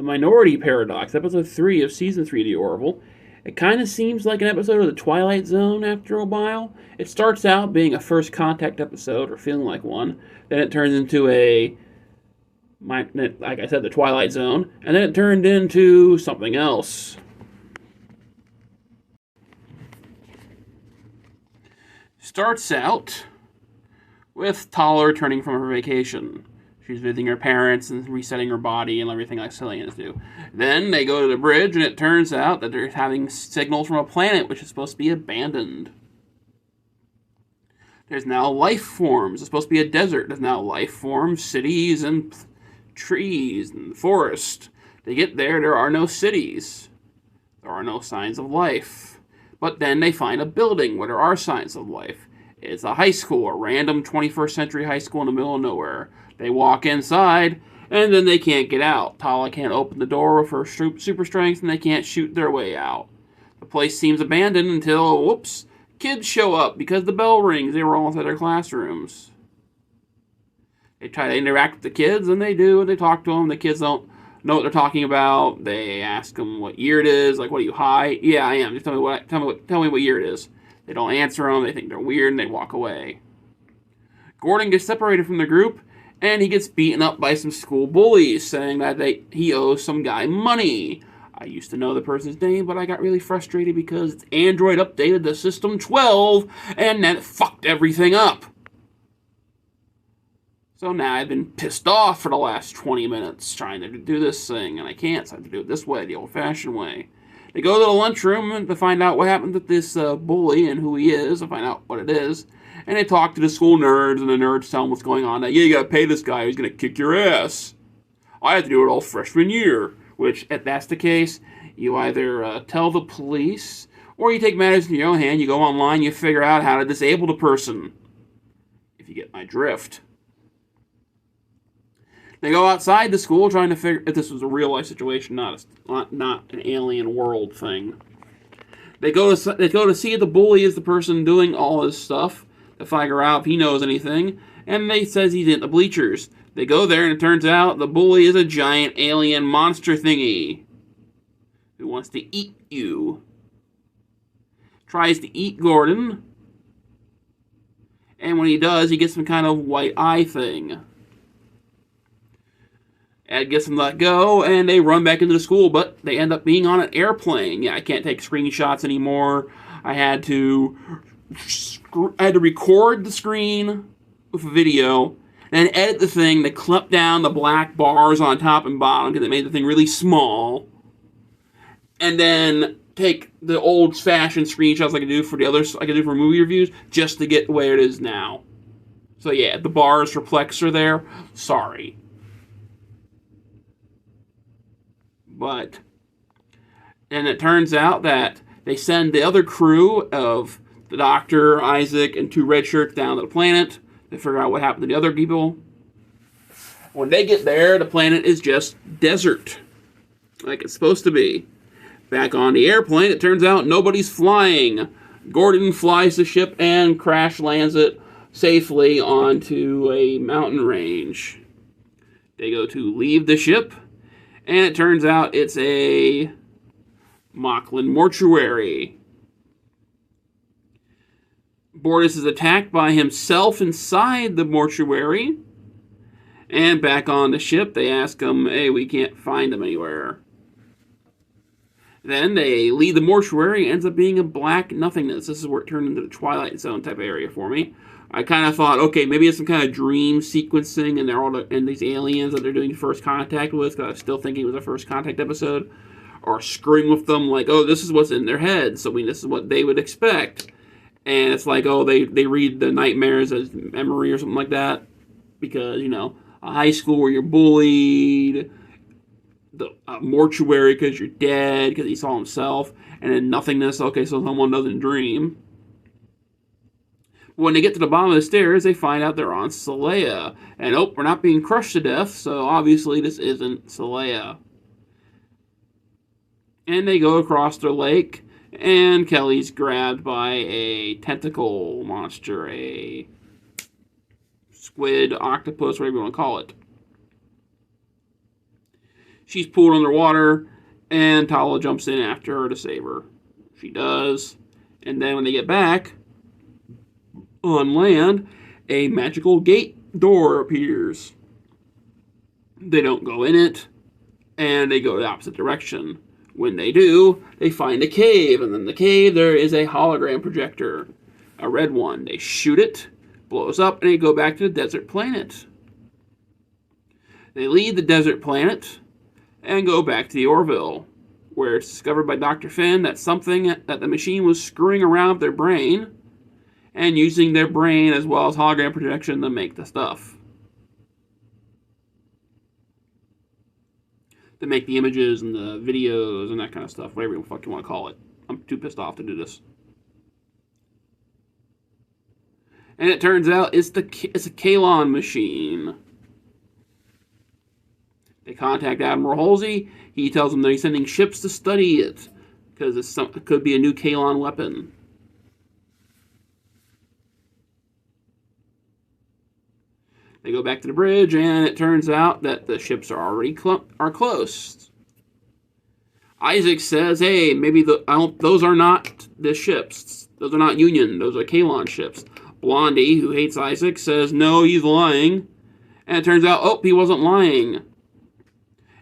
Minority Paradox, episode 3 of season 3 of the Orville. It kind of seems like an episode of the Twilight Zone after a while. It starts out being a first contact episode, or feeling like one. Then it turns into like I said, the Twilight Zone. And then it turned into something else. Starts out with Tala returning from her vacation. She's visiting her parents and resetting her body and everything like Cillians do. Then they go to the bridge, and it turns out that they're having signals from a planet which is supposed to be abandoned. There's now life forms. It's supposed to be a desert. There's now life forms, cities, and trees, and forest. They get there are no cities. There are no signs of life. But then they find a building where there are signs of life. It's a high school, a random 21st century high school in the middle of nowhere. They walk inside, and then they can't get out. Tala can't open the door with her super strength, and they can't shoot their way out. The place seems abandoned until, whoops, kids show up because the bell rings. They were all inside their classrooms. They try to interact with the kids, and they do, and they talk to them. The kids don't know what they're talking about. They ask them what year it is, like, what are you, high? Yeah, I am. Just tell me what year it is. They don't answer them. They think they're weird, and they walk away. Gordon gets separated from the group, and he gets beaten up by some school bullies, saying that he owes some guy money. I used to know the person's name, but I got really frustrated because Android updated the System 12, and that fucked everything up. So now I've been pissed off for the last 20 minutes trying to do this thing, and I can't, so I have to do it this way, the old-fashioned way. They go to the lunchroom to find out what happened with this bully and who he is, to find out what it is. And they talk to the school nerds, and the nerds tell them what's going on. Now, yeah, you gotta pay this guy, he's gonna kick your ass. I had to do it all freshman year. Which, if that's the case, you either tell the police, or you take matters in your own hand, you go online, you figure out how to disable the person. If you get my drift. They go outside the school trying to figure if this was a real-life situation, not an alien world thing. They go to see if the bully is the person doing all this stuff, to figure out if he knows anything, and they says he's in the bleachers. They go there, and it turns out the bully is a giant alien monster thingy who wants to eat you. Tries to eat Gordon, and when he does, he gets some kind of white eye thing. Ed gets them let go, and they run back into the school, but they end up being on an airplane. Yeah, I can't take screenshots anymore. I had to record the screen with a video, and edit the thing to clip down the black bars on top and bottom because it made the thing really small, and then take the old-fashioned screenshots like I do for the others, I could do for movie reviews, just to get where it is now. So yeah, the bars for Plex are there. Sorry. But, and it turns out that they send the other crew of the Doctor, Isaac, and 2 red shirts down to the planet to figure out what happened to the other people. When they get there, the planet is just desert, like it's supposed to be. Back on the airplane, it turns out nobody's flying. Gordon flies the ship and crash lands it safely onto a mountain range. They go to leave the ship, and it turns out it's a Mocklin mortuary. Bortus is attacked by himself inside the mortuary. And back on the ship, they ask him, hey, we can't find him anywhere. Then they leave the mortuary, ends up being a black nothingness. This is where it turned into the Twilight Zone type of area for me. I kind of thought, okay, maybe it's some kind of dream sequencing, and they're all and these aliens that they're doing first contact with, because I was still thinking it was a first contact episode, are screwing with them like, oh, this is what's in their heads, so I mean, this is what they would expect. And it's like, oh, they read the nightmares as memory or something like that, because, you know, a high school where you're bullied, the mortuary because you're dead, because he saw himself, and then nothingness, okay, so someone doesn't dream. When they get to the bottom of the stairs, they find out they're on Celea. And, oh, we're not being crushed to death, so obviously this isn't Celea. And they go across the lake, and Kelly's grabbed by a tentacle monster, a squid, octopus, whatever you want to call it. She's pulled underwater, and Tala jumps in after her to save her. She does. And then when they get back on land, a magical gate door appears. They don't go in it, and they go the opposite direction. When they do, they find a cave, and in the cave there is a hologram projector, a red one. They shoot it, blows up, and they go back to the desert planet. They leave the desert planet and go back to the Orville, where it's discovered by Dr. Finn that the machine was screwing around with their brain and using their brain as well as hologram projection to make the stuff. To make the images and the videos and that kind of stuff, whatever the fuck you want to call it. I'm too pissed off to do this. And it turns out it's a Kalon machine. They contact Admiral Halsey. He tells them that he's sending ships to study it because it could be a new Kalon weapon. They go back to the bridge, and it turns out that the ships are already close. Isaac says, "Hey, maybe those are not the ships. Those are not Union. Those are Kalon ships." Blondie, who hates Isaac, says, "No, he's lying." And it turns out, he wasn't lying.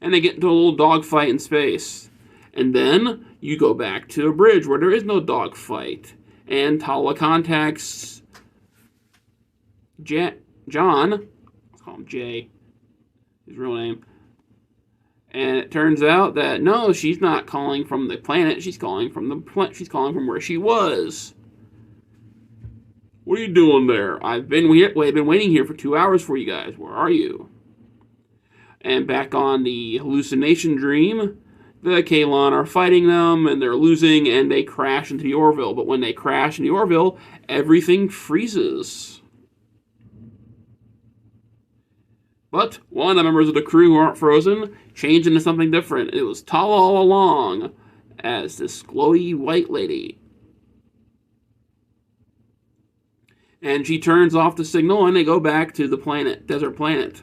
And they get into a little dogfight in space. And then you go back to a bridge where there is no dogfight. And Tala contacts John. Let's call him Jay. His real name. And it turns out that no, she's not calling from the planet. She's calling from where she was. What are you doing there? I've been waiting here for 2 hours for you guys. Where are you? And back on the hallucination dream, the Kalon are fighting them, and they're losing, and they crash into the Orville. But when they crash in the Orville, everything freezes. But one of the members of the crew who aren't frozen changed into something different. It was Tala all along as this glowy white lady. And she turns off the signal, and they go back to the planet, desert planet.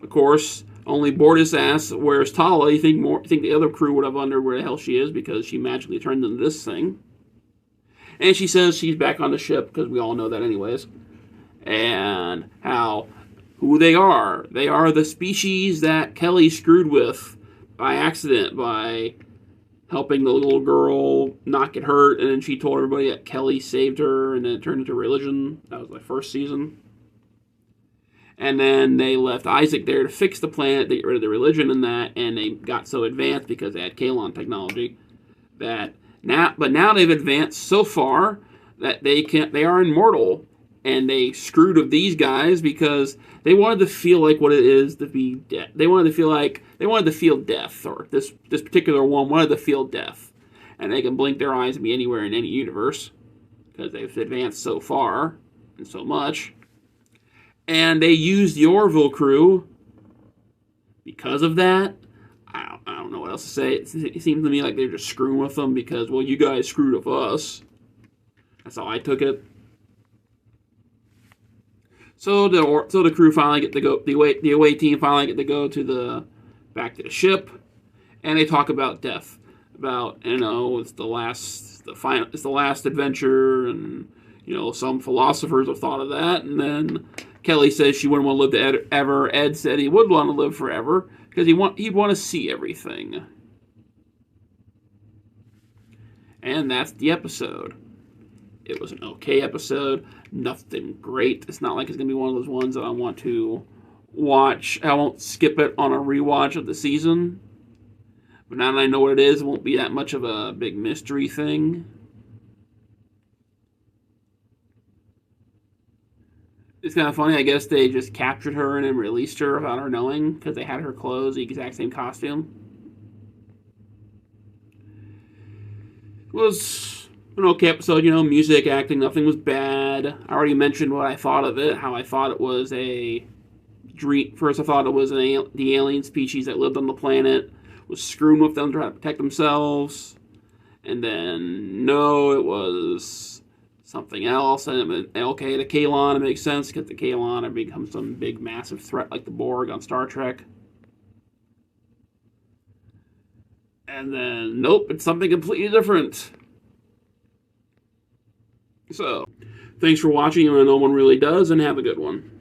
Of course, only Bortus asks, "Where's Tala?" You think the other crew would have wondered where the hell she is because she magically turned into this thing. And she says she's back on the ship because we all know that anyways. And who they are. They are the species that Kelly screwed with by accident by helping the little girl not get hurt, and then she told everybody that Kelly saved her, and then it turned into religion. That was the first season. And then they left Isaac there to fix the planet, to get rid of the religion and that, and they got so advanced because they had Kalon technology that now they've advanced so far that they are immortal, and they screwed with these guys because they wanted to feel like what it is to be dead. They wanted to feel death, or this particular one wanted to feel death, and they can blink their eyes and be anywhere in any universe because they've advanced so far and so much. And they used the Orville crew because of that. I don't know what else to say. It seems to me like they're just screwing with them because, well, you guys screwed with us. That's how I took it. So the crew finally get to go. The away team finally get to go back to the ship, and they talk about death. About it's the last adventure, and some philosophers have thought of that. And then Kelly says she wouldn't want to live ever. Ed said he would want to live forever because he'd want to see everything. And that's the episode. It was an okay episode. Nothing great. It's not like it's going to be one of those ones that I want to watch. I won't skip it on a rewatch of the season. But now that I know what it is, it won't be that much of a big mystery thing. It's kind of funny. I guess they just captured her and then released her without her knowing because they had her clothes, the exact same costume. It was an okay episode, music, acting, nothing was bad. I already mentioned what I thought of it, how I thought it was a dream. First, I thought it was the alien species that lived on the planet, was screwing with them to try to protect themselves. And then, no, it was something else. And okay, the Kalon, it makes sense because the Kalon have become some big, massive threat like the Borg on Star Trek. And then, nope, it's something completely different. So, thanks for watching, and no one really does, and have a good one.